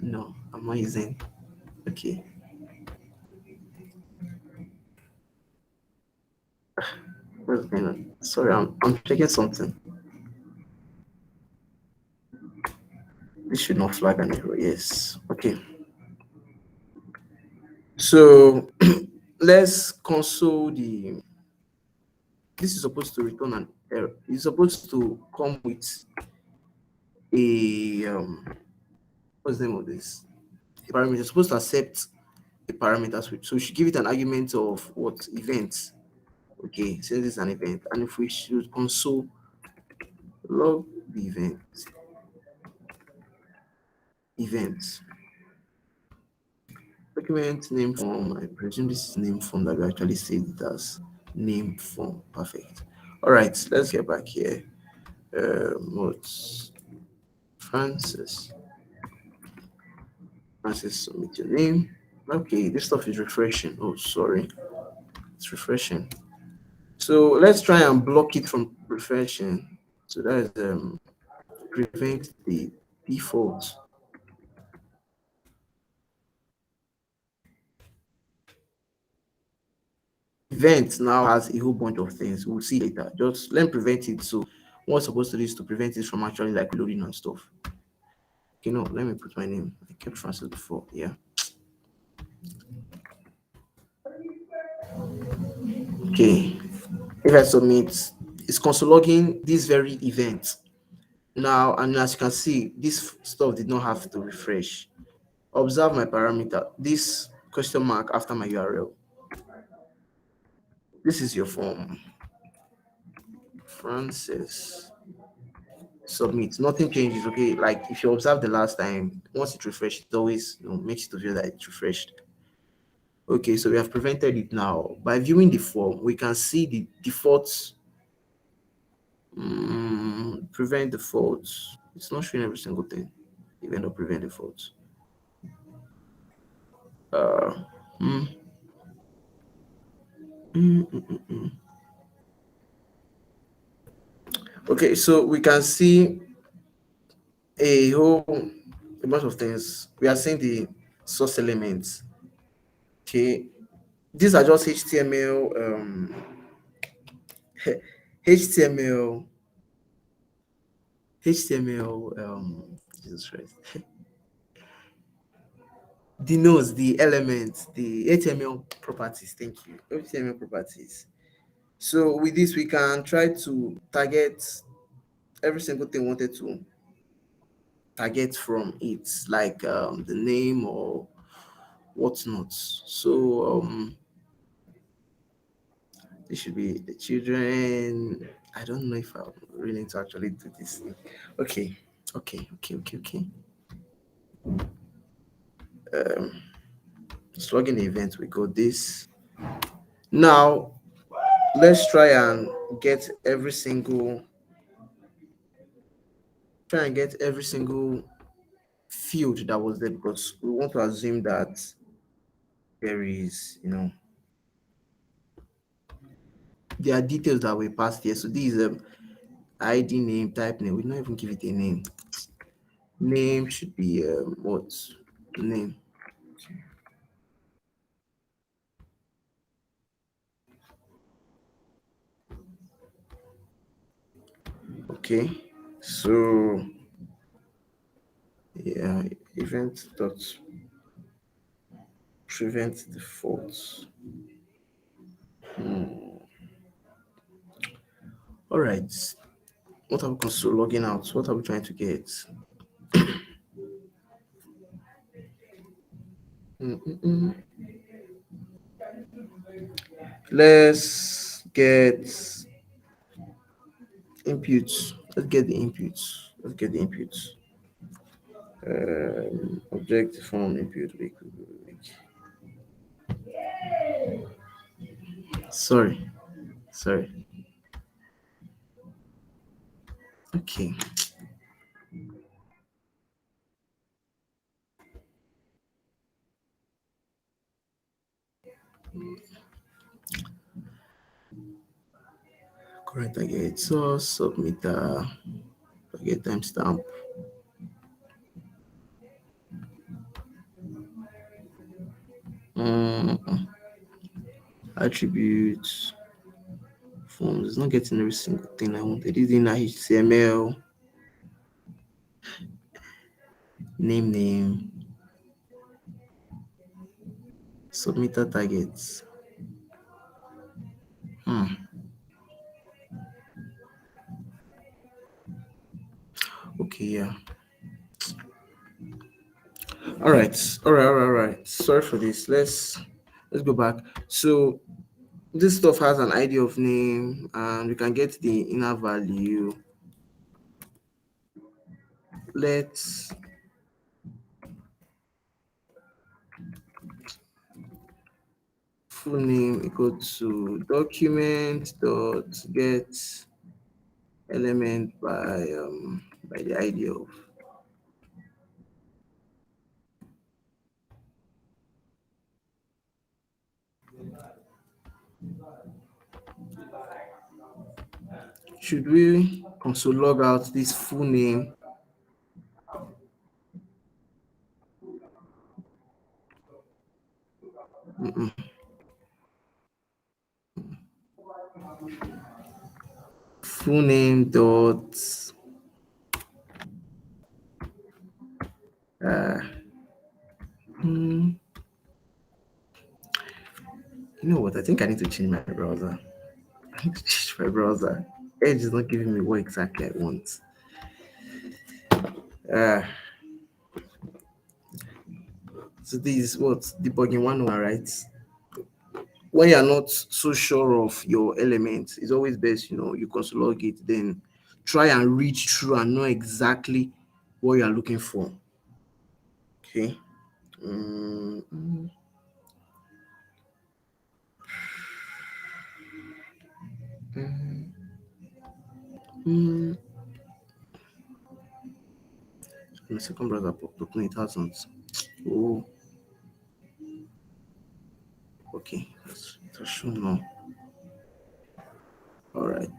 No, I'm not using. Okay. What's going on? Sorry, I'm checking something. This should not flag an error. Yes. Okay. So let's console the. This is supposed to return an error. It's supposed to come with a what's the name of this? A parameter. It's supposed to accept a parameter switch. So we should give it an argument of what event. Okay, so this is an event, and if we should console log the event document name form. I presume this is name form that we actually saved it as name form. Perfect. All right, let's get back here. What's Francis? Francis, submit your name. Okay, this stuff is refreshing. Oh, sorry, it's refreshing. So let's try and block it from refreshing. So that is prevent the default. Event now has a whole bunch of things. We'll see later. Just let me prevent it. So what's supposed to do is to prevent it from actually like loading and stuff. Okay, no, let me put my name. I kept Francis before. Yeah. Okay. If I submit, it's console logging this very event. Now, and as you can see, this stuff did not have to refresh. Observe my parameter, this question mark after my URL. This is your form. Francis. Submit. Nothing changes, okay? Like if you observe the last time, once it refreshes, it always makes it to feel that it's refreshed. Okay, so we have prevented it now. By viewing the form, we can see the default. Prevent defaults. It's not showing every single thing. Even though prevent defaults. Uh, mm, mm, mm, mm, mm. Okay, so we can see a whole a bunch of things. We are seeing the source elements. Okay, these are just HTML, HTML, HTML. Jesus Christ. The nodes, the elements, the HTML properties. Thank you. HTML properties. So with this, we can try to target every single thing we wanted to target from it, like the name or whatnot. So it should be the children. I don't know if I'm willing to actually do this. Okay, okay. Slugging the event, we got this. Now let's try and get every single field that was there, because we want to assume that there is, there are details that we passed here. So this is ID, name, type name. We don't even give it a name. Name should be what? Name. Okay. So yeah, event dot prevent defaults. All right. What are we console logging out? What are we trying to get? Mm-mm-mm. Let's get inputs. Let's get the inputs. Let's get the inputs. Object form input. Sorry. Okay. Correct. I get source submitter. I get timestamp. Mm, attributes. Forms. It's not getting every single thing I wanted. It's in HTML. Name. Submitter targets. Okay, yeah. All right. Sorry for this. Let's go back. So this stuff has an ID of name, and we can get the inner value. Let's full name equal to document dot get element by the ID of. Should we also log out this full name? Full name dot You know what? I think I need to change my browser. I need to change my browser. Edge is not giving me what exactly I want. Uh, so this is what debugging 101, right? When you're not so sure of your elements, it's always best, you console log it, then try and read through and know exactly what you're looking for. Okay. Mm, mm, mm, mm. My second browser popped up. No, it hasn't. Oh, okay. That's shown now. All right.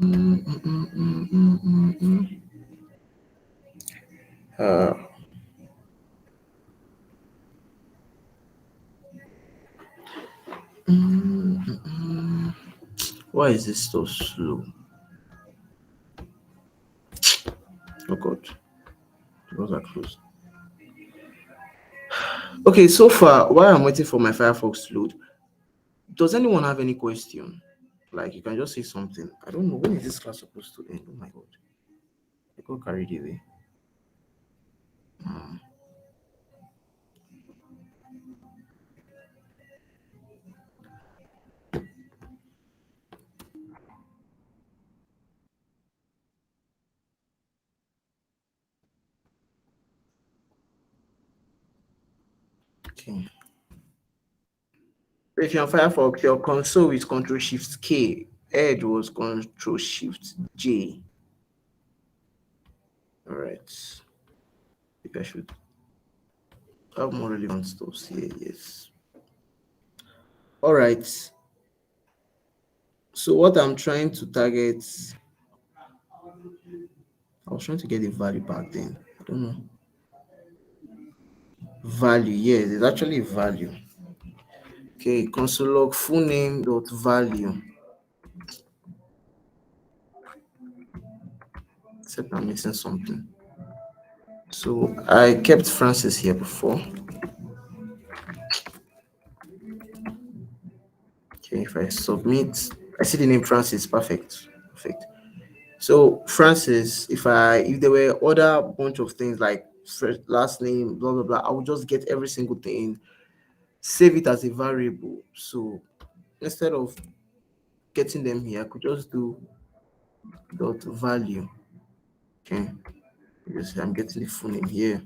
Mm, mm, mm, mm, mm, mm, mm. Uh, mm, mm, mm. Why is this so slow? Oh God, those are closed. Okay, so far, while I'm waiting for my Firefox to load, does anyone have any question? Like, you can just say something. I don't know, when is this class supposed to end? Oh my God, I got carried away. Hmm. Okay. If you're on Firefox, your console is Control Shift K. Edge was Control Shift J. All right. I think I should have more relevant stuff here. Yes. All right. So what I'm trying to target, I was trying to get the value back then. I don't know. Value. Yes, it's actually value. Okay. Console log full name dot value. Except I'm missing something. So I kept Francis here before. Okay, if I submit, I see the name Francis. Perfect. Perfect. So Francis, if there were other bunch of things like first, last name, blah blah blah, I would just get every single thing, save it as a variable. So instead of getting them here, I could just do dot value. Okay, because I'm getting the full name here.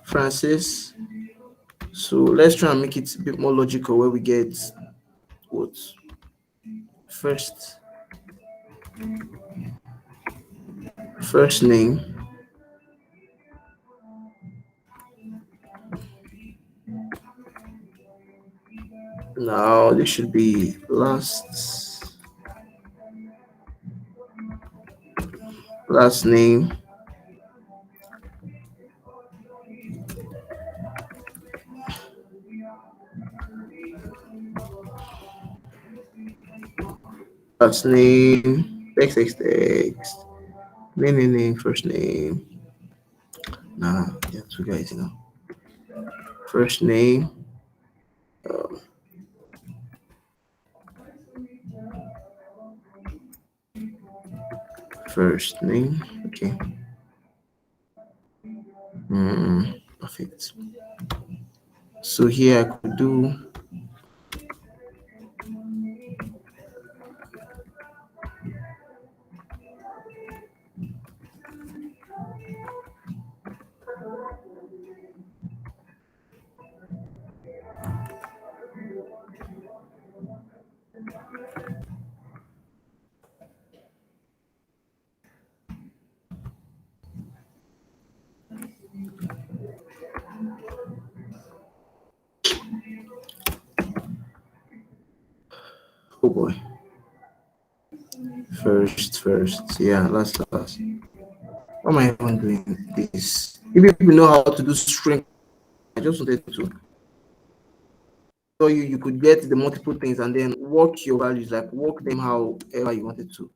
Francis. So let's try and make it a bit more logical where we get what first first name. Now this should be last name. Last name, text, name, first name. Nah, yeah, two guys. First name, um, first name. Okay. Perfect. So here I could do oh boy. First. Yeah, last. Why am I even doing this? If people know how to do string, I just wanted to so you could get the multiple things and then work your values, like work them however you wanted to,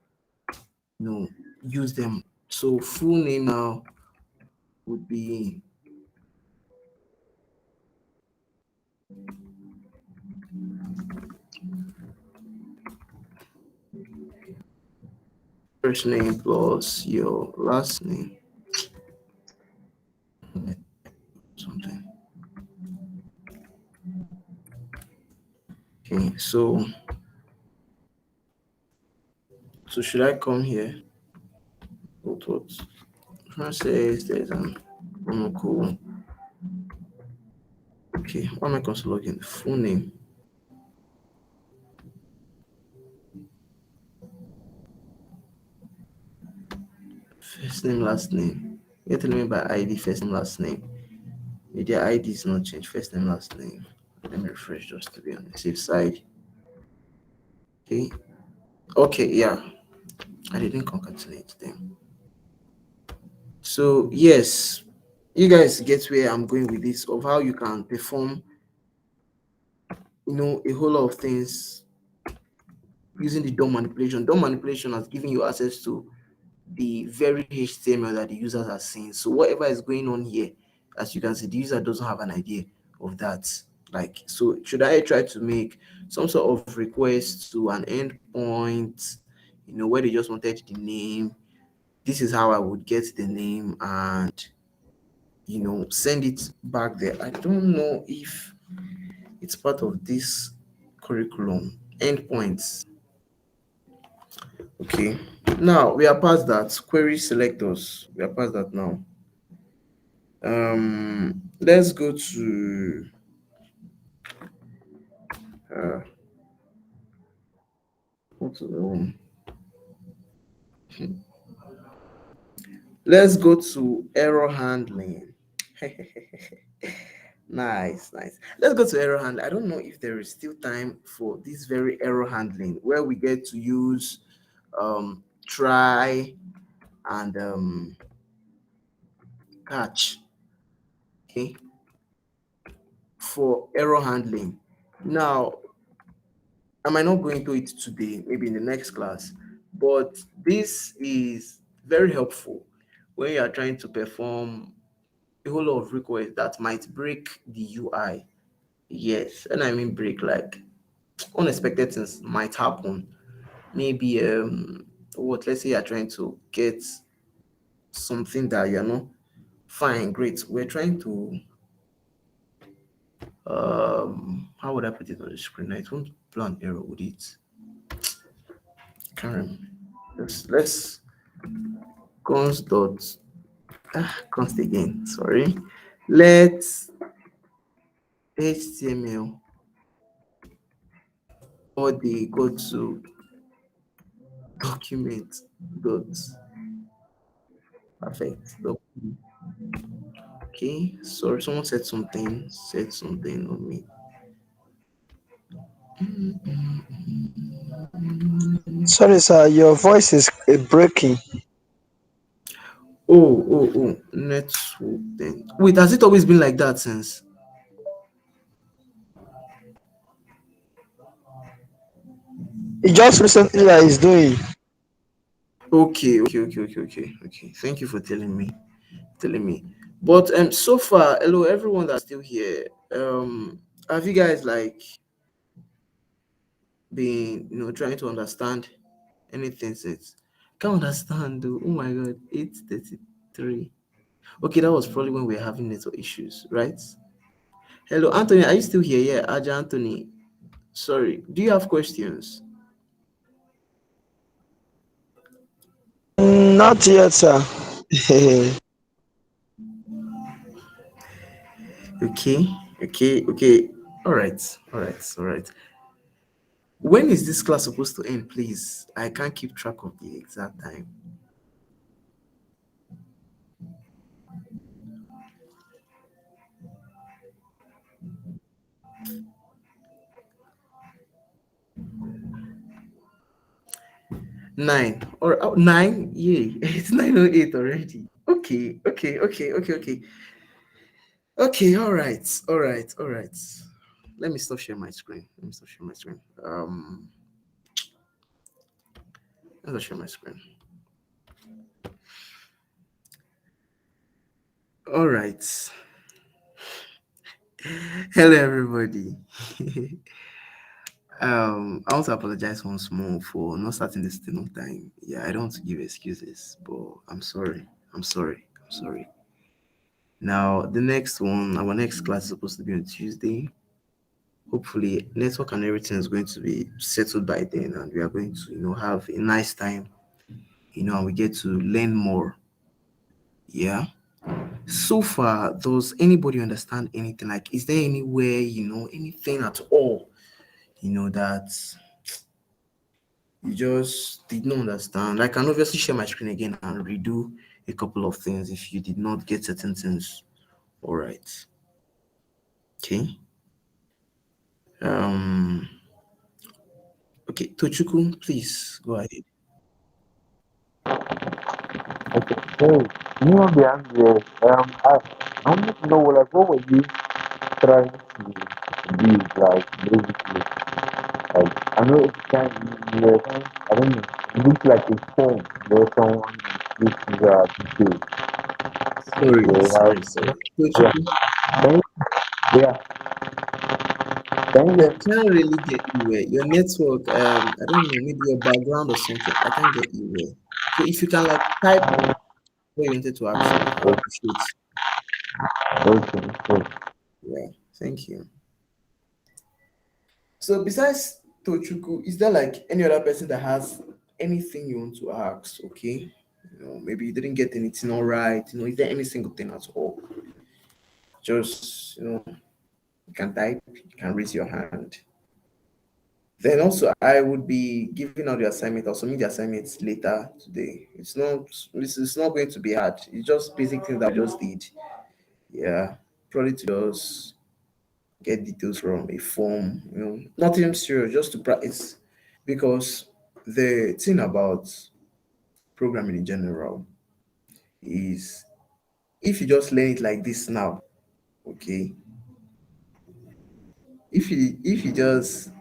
use them. So full name now would be first name plus your last name. Something. Okay, so should I come here? What? Francis, there's an Onukwu. Okay, why am I going to log in? Full name. First name, last name. You're telling me by ID, first name, last name. Their ID is not changed. First name, last name. Let me refresh just to be on the safe side. Okay. Okay, yeah. I didn't concatenate them. So yes, you guys get where I'm going with this of how you can perform, a whole lot of things using the DOM manipulation. DOM manipulation has given you access to the very HTML that the users are seeing. So whatever is going on here, as you can see, the user doesn't have an idea of that. Like, so should I try to make some sort of request to an endpoint, where they just wanted the name? This is how I would get the name and send it back there. I don't know if it's part of this curriculum. Endpoints. Okay. Now we are past that. Query selectors. We are past that now. Let's go to uh what's the one? Let's go to error handling. Nice. Let's go to error handling. I don't know if there is still time for this very error handling where we get to use try and catch, okay, for error handling. Now, I might not go into it today, maybe in the next class, but this is very helpful when you are trying to perform a whole lot of requests that might break the UI. Yes, and I mean break, like unexpected things might happen. Maybe let's say you're trying to get something that you're not fine, great. We're trying to how would I put it on the screen? I don't plan error with it. Can't remember. Let's const again. Sorry. Let's HTML or the go to document dot perfect. Okay. Sorry, someone said something on me. Sorry, sir, your voice is breaking. Oh, network then. Wait, has it always been like that since? It just recently that he's doing. Okay. Thank you for telling me. But so far, hello everyone that's still here. Have you guys like been trying to understand anything since? Can't understand though. Oh my god, 8:33. Okay, that was probably when we were having network issues, right? Hello, Anthony, are you still here? Yeah, Aja Anthony. Sorry, do you have questions? Not yet, sir. Okay. All right. When is this class supposed to end, please? I can't keep track of the exact time. Nine or nine? Yeah, it's 9:08 already. Okay, okay, okay, okay, okay. Okay, all right, all right, all right. Let me stop sharing my screen. Let me stop sharing my screen. Let me share my screen. All right. Hello, everybody. I want to apologize once more for not starting this thing on time. Yeah, I don't want to give excuses, but I'm sorry. I'm sorry. I'm sorry. Now, the next one, our next class is supposed to be on Tuesday. Hopefully, network and everything is going to be settled by then, and we are going to, have a nice time, and we get to learn more. Yeah. So far, does anybody understand anything? Like, is there anywhere, anything at all, that you just did not understand? I can obviously share my screen again and redo a couple of things if you did not get certain things. All right. Okay. Um. Okay, Tochukwu, please go ahead. Okay, so me on the hand there, I want to know like what were you trying to do like basically like I know it's kind of I don't know it looks like a form where someone gives you details. Sorry, They have sorry, sorry. yeah, Tochukwu, then, yeah, then I yeah, can't really get you where your network, I don't know, maybe your background or something. I can't get you where. So if you can like type what you wanted to ask me, I'll appreciate. okay, so Yeah, thank you. So besides Tochukwu, is there like any other person that has anything you want to ask? Okay. Maybe you didn't get anything all right. Is there any single thing at all? Just, you can type, you can raise your hand. Then also, I would be giving out the assignment. I'll submit the assignments later today. It's not going to be hard. It's just basic things that I just did. Yeah, probably to just get details from a form. Nothing serious, just to practice. Because the thing about programming in general is if you just learn it like this now, okay. If you just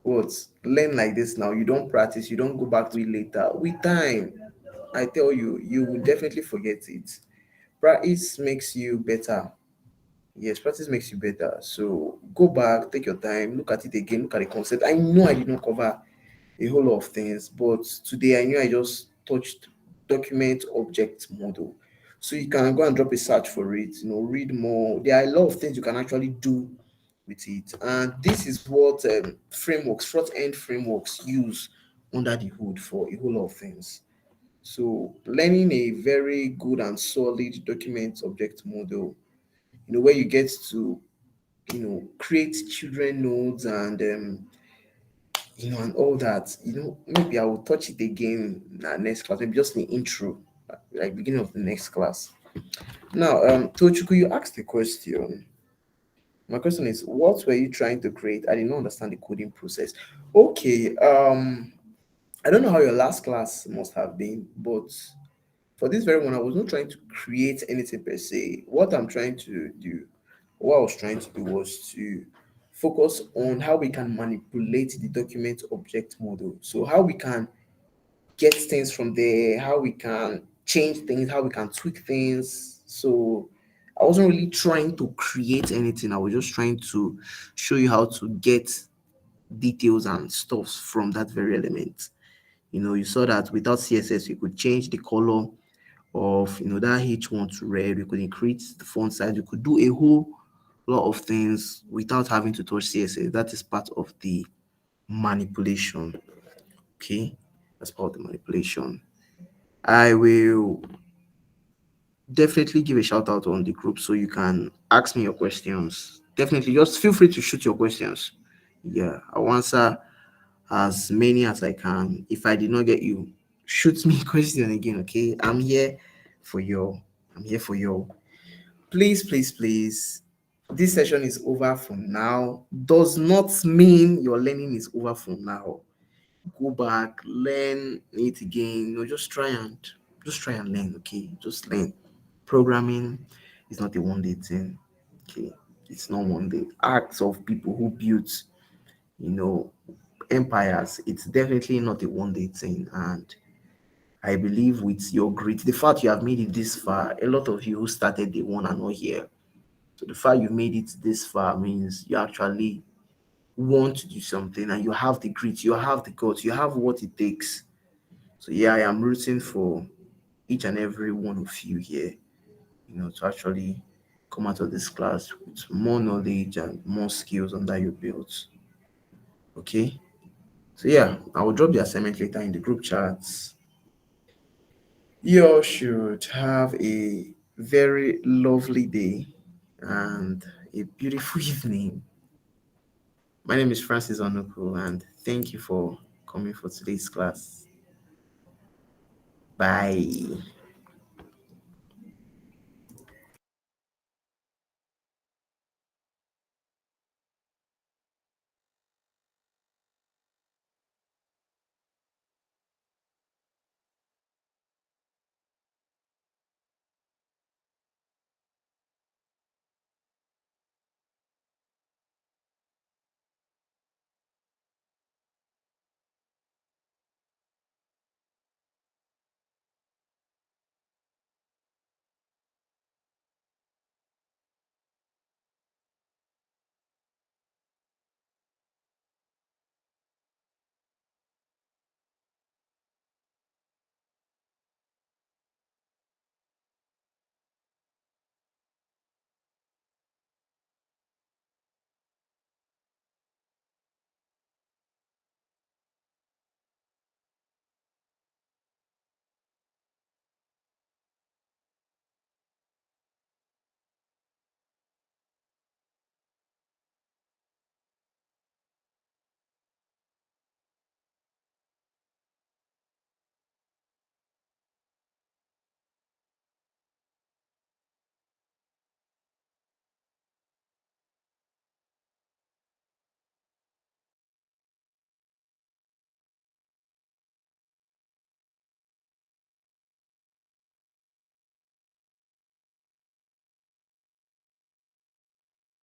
what learn like this now, you don't practice, you don't go back to it later. With time, I tell you, you will definitely forget it. Practice makes you better. Yes, practice makes you better. So go back, take your time, look at it again, look at the concept. I know I did not cover a whole lot of things, but today I knew I just touched document object model. So you can go and drop a search for it, read more. There are a lot of things you can actually do with it. And this is what frameworks, front end frameworks use under the hood for a whole lot of things. So learning a very good and solid document object model, where you get to, create children nodes and and all that. Maybe I will touch it again in our next class, maybe just the intro, like beginning of the next class. Now, Tochukwu, you asked the question. My question is, what were you trying to create? I did not understand the coding process. Okay, I don't know how your last class must have been, but for this very one, I was not trying to create anything per se. What I was trying to do was to focus on how we can manipulate the document object model. So how we can get things from there, how we can change things, how we can tweak things. So I wasn't really trying to create anything. I was just trying to show you how to get details and stuff from that very element. You saw that without CSS, you could change the color of that H1 to red. We could increase the font size. We could do a whole lot of things without having to touch CSS. That is part of the manipulation. Okay, that's part of the manipulation. I will definitely give a shout out on the group so you can ask me your questions. Definitely, just feel free to shoot your questions. Yeah, I'll answer as many as I can. If I did not get you, shoot me a question again. Okay, for you. I'm here for you. Please, please, please. This session is over for now. Does not mean your learning is over for now. go back, learn it again. Just try and learn. Okay, just learn. Programming is not a one day thing. Okay, it's not one day. Acts of people who built, you know, empires. It's definitely not a one day thing. And I believe with your grit, the fact you have made it this far, a lot of you who started day one are not here. So the fact you made it this far means you actually want to do something and you have the grit, you have the guts, you have what it takes. So yeah, I am rooting for each and every one of you here, to actually come out of this class with more knowledge and more skills under your belt. Okay. So yeah, I will drop the assignment later in the group chats. You all should have a very lovely day and a beautiful evening. My name is Francis Onukwu, and thank you for coming for today's class. Bye.